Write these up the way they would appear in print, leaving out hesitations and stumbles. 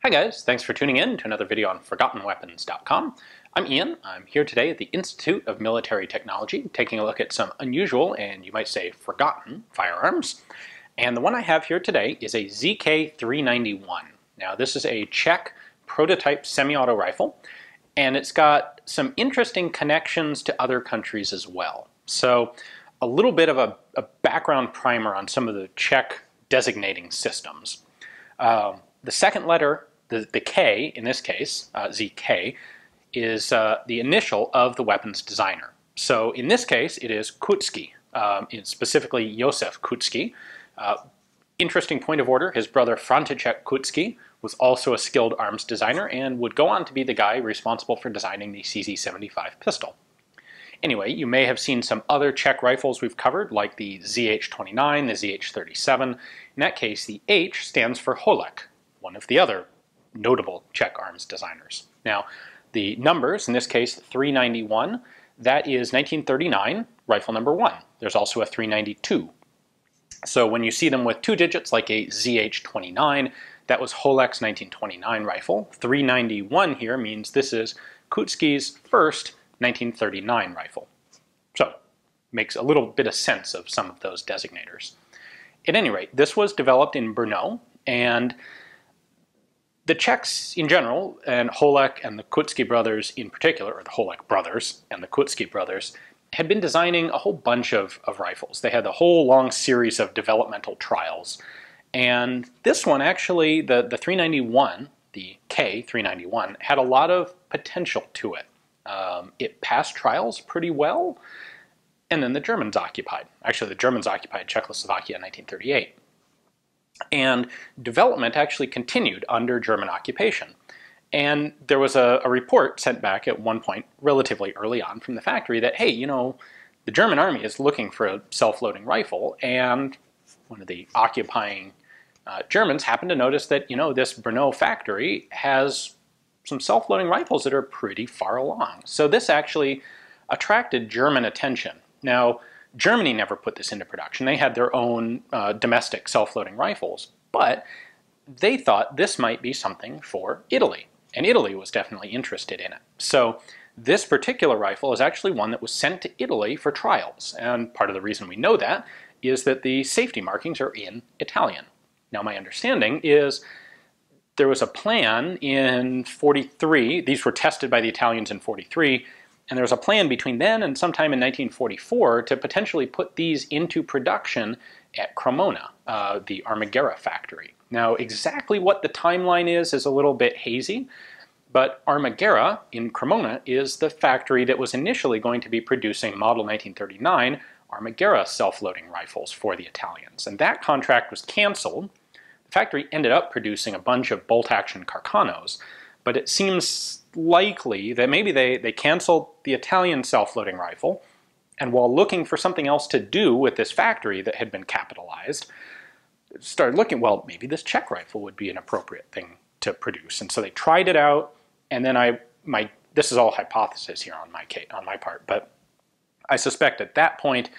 Hi guys, thanks for tuning in to another video on ForgottenWeapons.com. I'm Ian. I'm here today at the Institute of Military Technology, taking a look at some unusual and you might say forgotten firearms. And the one I have here today is a ZK-391. Now this is a Czech prototype semi-auto rifle, and it's got some interesting connections to other countries as well. So a little bit of a background primer on some of the Czech designating systems. The second letter, the K in this case, ZK, is the initial of the weapon's designer. So in this case, it is Koucký, specifically Josef Koucký. Interesting point of order, his brother František Koucký was also a skilled arms designer and would go on to be the guy responsible for designing the CZ75 pistol. Anyway, you may have seen some other Czech rifles we've covered, like the ZH-29, the ZH-37. In that case, the H stands for Holek, one of the other notable Czech arms designers. Now, the numbers, in this case 391, that is 1939, rifle number 1. There's also a 392. So when you see them with two digits, like a ZH-29, that was Holek's 1929 rifle. 391 here means this is Koucký's first 1939 rifle. So, makes a little bit of sense of some of those designators. At any rate, this was developed in Brno, and the Czechs in general, and Holek and the Koucký brothers in particular, or the Holek brothers and the Koucký brothers, had been designing a whole bunch of rifles. They had a whole long series of developmental trials. And this one actually, the 391, the K391, had a lot of potential to it. It passed trials pretty well, and then the Germans occupied. Actually, the Germans occupied Czechoslovakia in 1938. And development actually continued under German occupation. And there was a report sent back at one point, relatively early on, from the factory that, hey, you know, the German army is looking for a self-loading rifle, and one of the occupying Germans happened to notice that, you know, this Brno factory has some self-loading rifles that are pretty far along. So this actually attracted German attention. Now, Germany never put this into production. They had their own domestic self-loading rifles, but they thought this might be something for Italy, and Italy was definitely interested in it. So this particular rifle is actually one that was sent to Italy for trials, and part of the reason we know that is that the safety markings are in Italian. Now, my understanding is there was a plan in 43, these were tested by the Italians in 43, and there was a plan between then and sometime in 1944 to potentially put these into production at Cremona, the Armagera factory. Now, exactly what the timeline is a little bit hazy, but Armagera in Cremona is the factory that was initially going to be producing model 1939 Armagera self-loading rifles for the Italians. And that contract was canceled. The factory ended up producing a bunch of bolt-action Carcanos, but it seems likely that maybe they canceled the Italian self-loading rifle, and while looking for something else to do with this factory that had been capitalized, started looking, well, maybe this Czech rifle would be an appropriate thing to produce. And so they tried it out, and then this is all hypothesis here on my part, but I suspect at that point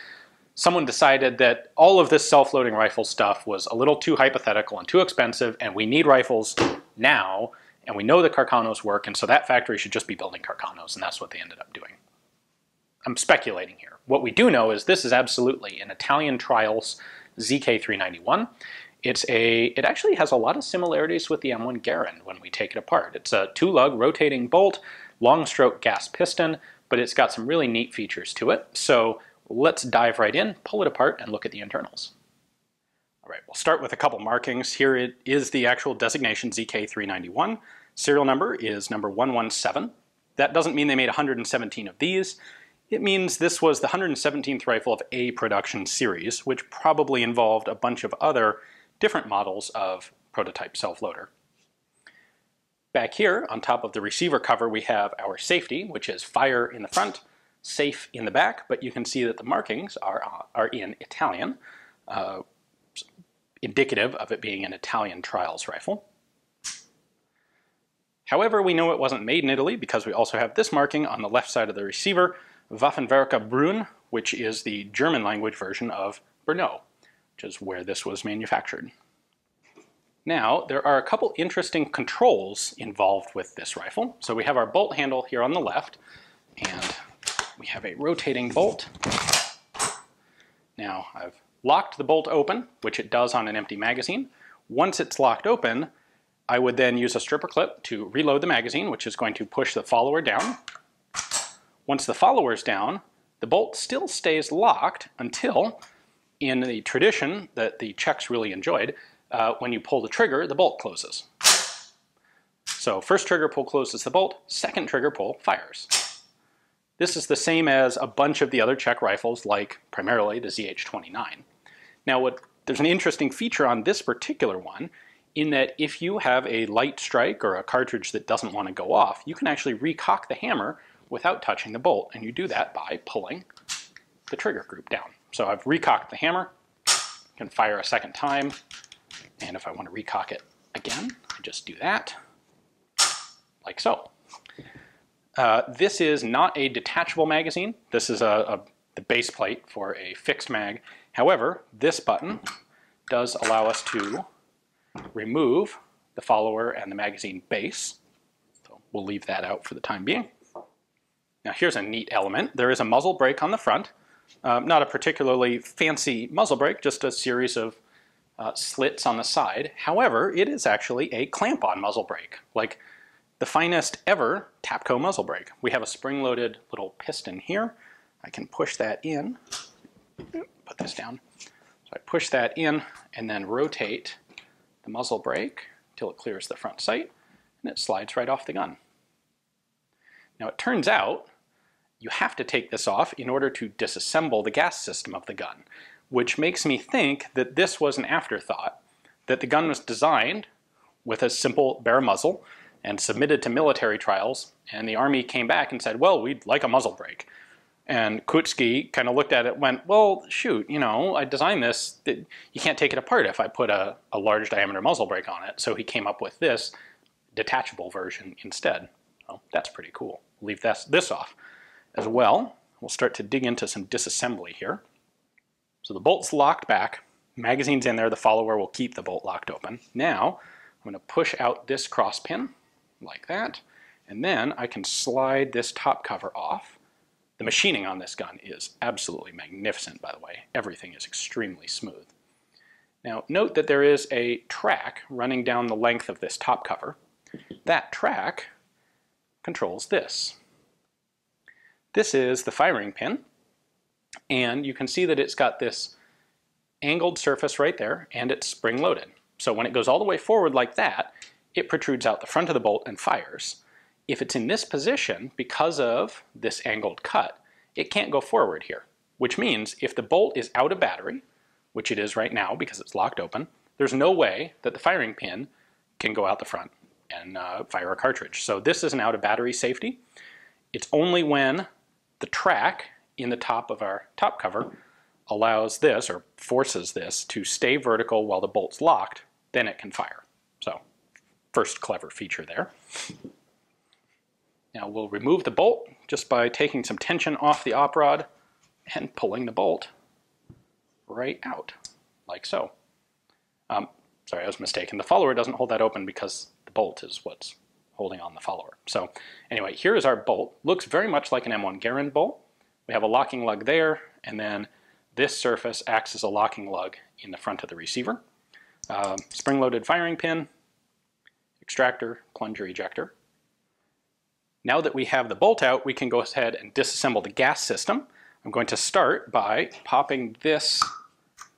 someone decided that all of this self-loading rifle stuff was a little too hypothetical and too expensive, and we need rifles now, and we know the Carcanos work, and so that factory should just be building Carcanos, and that's what they ended up doing. I'm speculating here. What we do know is this is absolutely an Italian trials ZK-391. It actually has a lot of similarities with the M1 Garand when we take it apart. It's a two-lug rotating bolt, long stroke gas piston, but it's got some really neat features to it. So let's dive right in, pull it apart, and look at the internals. All right, we'll start with a couple markings. Here it is the actual designation ZK-391. Serial number is number 117. That doesn't mean they made 117 of these. It means this was the 117th rifle of a production series, which probably involved a bunch of other different models of prototype self-loader. Back here, on top of the receiver cover, we have our safety, which is fire in the front, safe in the back, but you can see that the markings are in Italian, indicative of it being an Italian trials rifle. However, we know it wasn't made in Italy because we also have this marking on the left side of the receiver, Waffenwerke Brunn, which is the German language version of Brno, which is where this was manufactured. Now, there are a couple interesting controls involved with this rifle. So we have our bolt handle here on the left, and we have a rotating bolt. Now, I've locked the bolt open, which it does on an empty magazine. Once it's locked open, I would then use a stripper clip to reload the magazine, which is going to push the follower down. Once the follower's down, the bolt still stays locked until, in the tradition that the Czechs really enjoyed, when you pull the trigger, the bolt closes. So first trigger pull closes the bolt, second trigger pull fires. This is the same as a bunch of the other Czech rifles, like primarily the ZH-29. Now there's an interesting feature on this particular one, in that if you have a light strike or a cartridge that doesn't want to go off, you can actually recock the hammer without touching the bolt, and you do that by pulling the trigger group down. So I've recocked the hammer, can fire a second time, and if I want to recock it again, I just do that, like so. This is not a detachable magazine. This is the base plate for a fixed mag. However, this button does allow us to remove the follower and the magazine base. So we'll leave that out for the time being. Now here's a neat element. There is a muzzle brake on the front. Not a particularly fancy muzzle brake, just a series of slits on the side. However, it is actually a clamp-on muzzle brake, like the finest ever Tapco muzzle brake. We have a spring-loaded little piston here. I can push that in, put this down. So I push that in and then rotate the muzzle brake till it clears the front sight, and it slides right off the gun. Now it turns out you have to take this off in order to disassemble the gas system of the gun, which makes me think that this was an afterthought, that the gun was designed with a simple bare muzzle and submitted to military trials, and the Army came back and said, well, we'd like a muzzle brake. And Koucký kind of looked at it and went, well, shoot, you know, I designed this, you can't take it apart if I put a large diameter muzzle brake on it. So he came up with this detachable version instead. So that's pretty cool. We'll leave this off as well. We'll start to dig into some disassembly here. So the bolt's locked back, magazine's in there, the follower will keep the bolt locked open. Now I'm going to push out this cross pin like that, and then I can slide this top cover off. The machining on this gun is absolutely magnificent, by the way. Everything is extremely smooth. Now note that there is a track running down the length of this top cover. That track controls this. This is the firing pin, and you can see that it's got this angled surface right there, and it's spring-loaded. So when it goes all the way forward like that, it protrudes out the front of the bolt and fires. If it's in this position, because of this angled cut, it can't go forward here, which means if the bolt is out of battery, which it is right now because it's locked open, there's no way that the firing pin can go out the front and fire a cartridge. So this is an out of battery safety. It's only when the track in the top of our top cover allows this, or forces this, to stay vertical while the bolt's locked, then it can fire. So first clever feature there. Now we'll remove the bolt just by taking some tension off the op rod and pulling the bolt right out, like so. Sorry, I was mistaken. The follower doesn't hold that open because the bolt is what's holding on the follower. So anyway, here is our bolt. Looks very much like an M1 Garand bolt. We have a locking lug there, and then this surface acts as a locking lug in the front of the receiver. Spring-loaded firing pin, extractor, plunger, ejector. Now that we have the bolt out, we can go ahead and disassemble the gas system. I'm going to start by popping this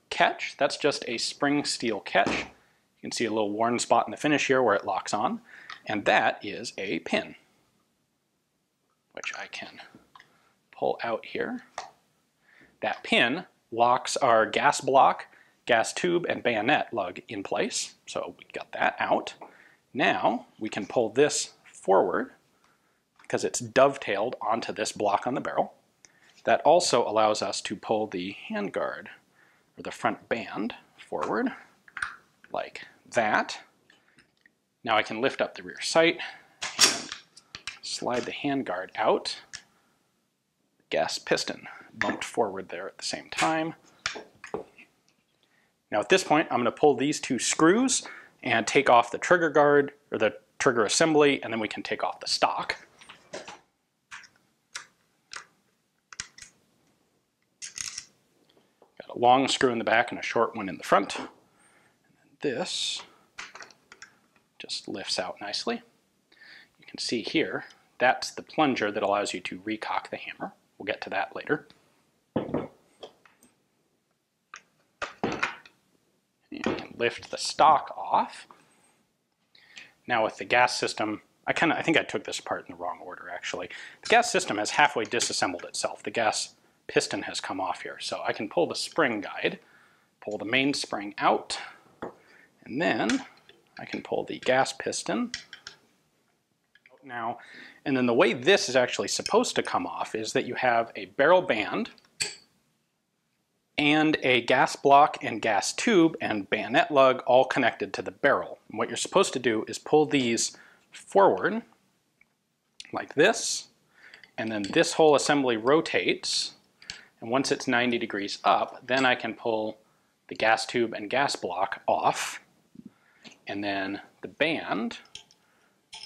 catch. That's just a spring steel catch. You can see a little worn spot in the finish here where it locks on. And that is a pin, which I can pull out here. That pin locks our gas block, gas tube, and bayonet lug in place. So we got that out. Now we can pull this forward because it's dovetailed onto this block on the barrel. That also allows us to pull the handguard, or the front band, forward like that. Now I can lift up the rear sight and slide the handguard out. Gas piston bumped forward there at the same time. Now at this point I'm going to pull these two screws and take off the trigger guard or the trigger assembly, and then we can take off the stock. Got a long screw in the back and a short one in the front. And then this just lifts out nicely. You can see here, that's the plunger that allows you to recock the hammer. We'll get to that later. You can lift the stock off. Now with the gas system, I think I took this apart in the wrong order actually. The gas system has halfway disassembled itself. The gas piston has come off here. So I can pull the spring guide, pull the main spring out, and then I can pull the gas piston out now. And then the way this is actually supposed to come off is that you have a barrel band and a gas block and gas tube and bayonet lug all connected to the barrel. And what you're supposed to do is pull these forward like this, and then this whole assembly rotates, and once it's 90 degrees up, then I can pull the gas tube and gas block off, and then the band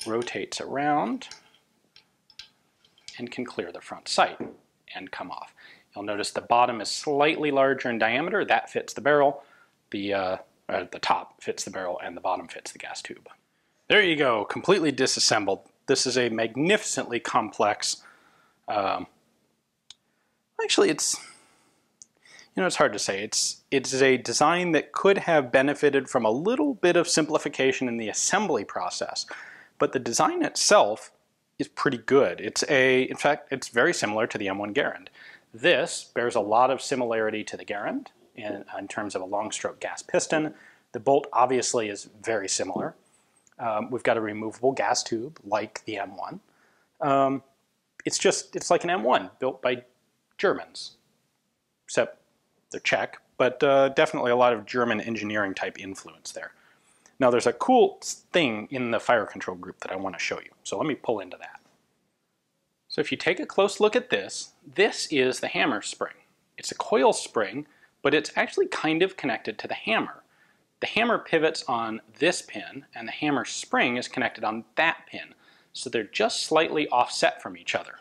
rotates around and can clear the front sight and come off. You'll notice the bottom is slightly larger in diameter. That fits the barrel. The top fits the barrel, and the bottom fits the gas tube. There you go, completely disassembled. This is a magnificently complex. Actually, it's hard to say. It's a design that could have benefited from a little bit of simplification in the assembly process, but the design itself is pretty good. In fact, it's very similar to the M1 Garand. This bears a lot of similarity to the Garand in terms of a long stroke gas piston. The bolt obviously is very similar. We've got a removable gas tube like the M1. It's like an M1 built by Germans, except they're Czech, but definitely a lot of German engineering type influence there. Now there's a cool thing in the fire control group that I want to show you. So let me pull into that. So if you take a close look at this, this is the hammer spring. It's a coil spring, but it's actually kind of connected to the hammer. The hammer pivots on this pin, and the hammer spring is connected on that pin. So they're just slightly offset from each other.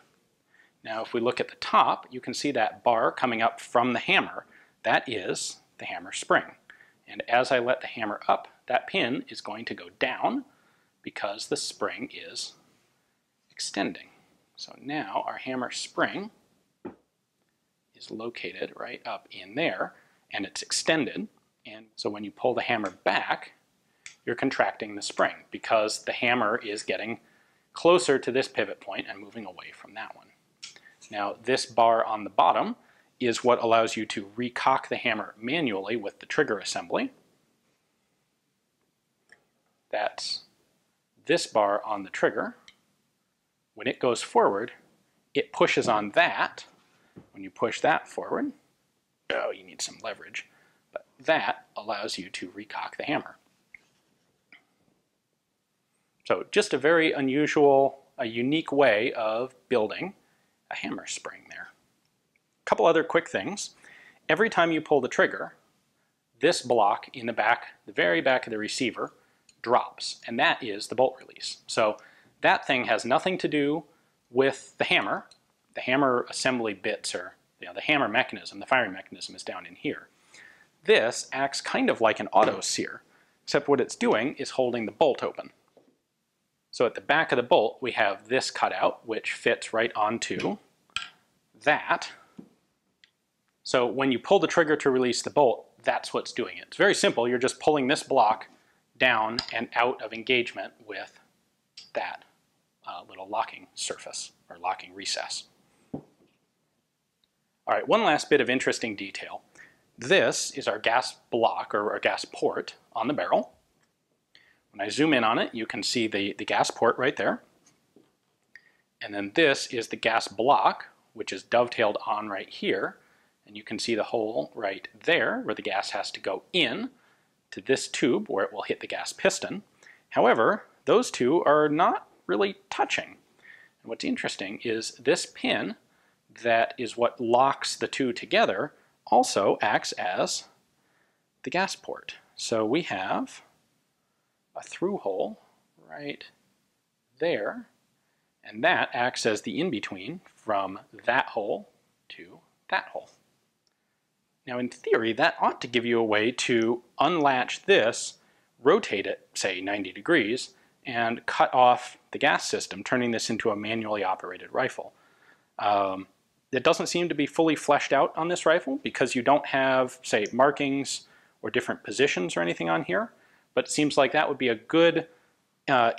Now if we look at the top, you can see that bar coming up from the hammer. That is the hammer spring. And as I let the hammer up, that pin is going to go down because the spring is extending. So now our hammer spring is located right up in there, and it's extended. And so when you pull the hammer back, you're contracting the spring because the hammer is getting closer to this pivot point and moving away from that one. Now this bar on the bottom is what allows you to recock the hammer manually with the trigger assembly. That's this bar on the trigger. When it goes forward, it pushes on that. When you push that forward, oh, you need some leverage, but that allows you to recock the hammer. So just a very unusual, a unique way of building a hammer spring there. A couple other quick things. Every time you pull the trigger, this block in the back, the very back of the receiver, drops, and that is the bolt release. So that thing has nothing to do with the hammer. The hammer assembly bits are, the hammer mechanism, the firing mechanism is down in here. This acts kind of like an auto sear, except what it's doing is holding the bolt open. So at the back of the bolt, we have this cutout, which fits right onto that. So when you pull the trigger to release the bolt, that's what's doing it. It's very simple. You're just pulling this block down and out of engagement with that little locking surface or locking recess. All right, one last bit of interesting detail. This is our gas block or our gas port on the barrel. When I zoom in on it, you can see the gas port right there. And then this is the gas block, which is dovetailed on right here. And you can see the hole right there where the gas has to go in to this tube where it will hit the gas piston. However, those two are not really touching. And what's interesting is this pin that is what locks the two together also acts as the gas port. So we have a through hole right there, and that acts as the in-between from that hole to that hole. Now in theory, that ought to give you a way to unlatch this, rotate it, say 90 degrees, and cut off the gas system, turning this into a manually operated rifle. It doesn't seem to be fully fleshed out on this rifle because you don't have, say, markings or different positions or anything on here, but it seems like that would be a good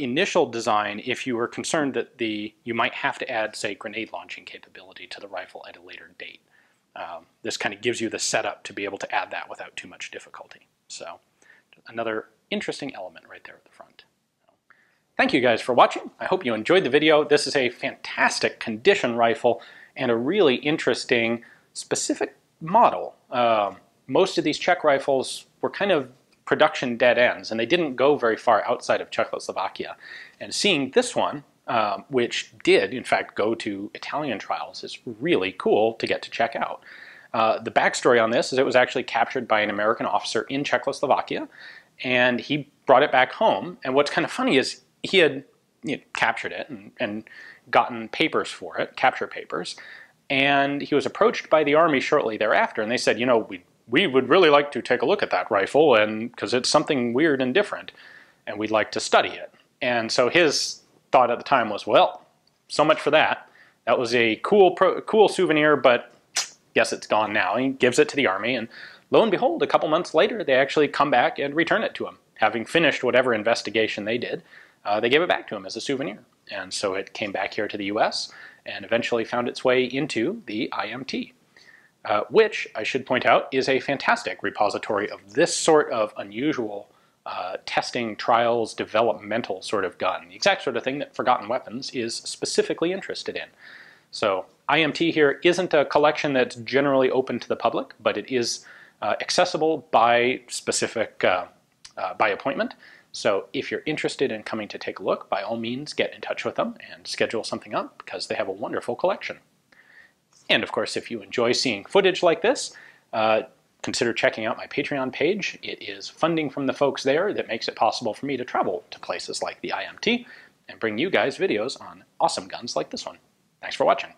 initial design if you were concerned that you might have to add, say, grenade launching capability to the rifle at a later date. This kind of gives you the setup to be able to add that without too much difficulty. So another interesting element right there at the front. Thank you guys for watching. I hope you enjoyed the video. This is a fantastic condition rifle and a really interesting specific model. Most of these Czech rifles were kind of production dead ends, and they didn't go very far outside of Czechoslovakia. And seeing this one, which did in fact go to Italian trials, is really cool to get to check out. The backstory on this is it was actually captured by an American officer in Czechoslovakia, and he brought it back home. And what's kind of funny is he had captured it and gotten papers for it, capture papers, and he was approached by the Army shortly thereafter, and they said, you know, we would really like to take a look at that rifle, and because it's something weird and different, and we'd like to study it. And so his thought at the time was, well, so much for that. That was a cool souvenir, but guess it's gone now. He gives it to the Army, and lo and behold, a couple months later, they actually come back and return it to him. Having finished whatever investigation they did, they gave it back to him as a souvenir. And so it came back here to the US and eventually found its way into the IMT, which, I should point out, is a fantastic repository of this sort of unusual testing, trials, developmental sort of gun. The exact sort of thing that Forgotten Weapons is specifically interested in. So IMT here isn't a collection that's generally open to the public, but it is accessible by specific, by appointment. So if you're interested in coming to take a look, by all means get in touch with them and schedule something up because they have a wonderful collection. And of course, if you enjoy seeing footage like this, consider checking out my Patreon page. It is funding from the folks there that makes it possible for me to travel to places like the IMT and bring you guys videos on awesome guns like this one. Thanks for watching.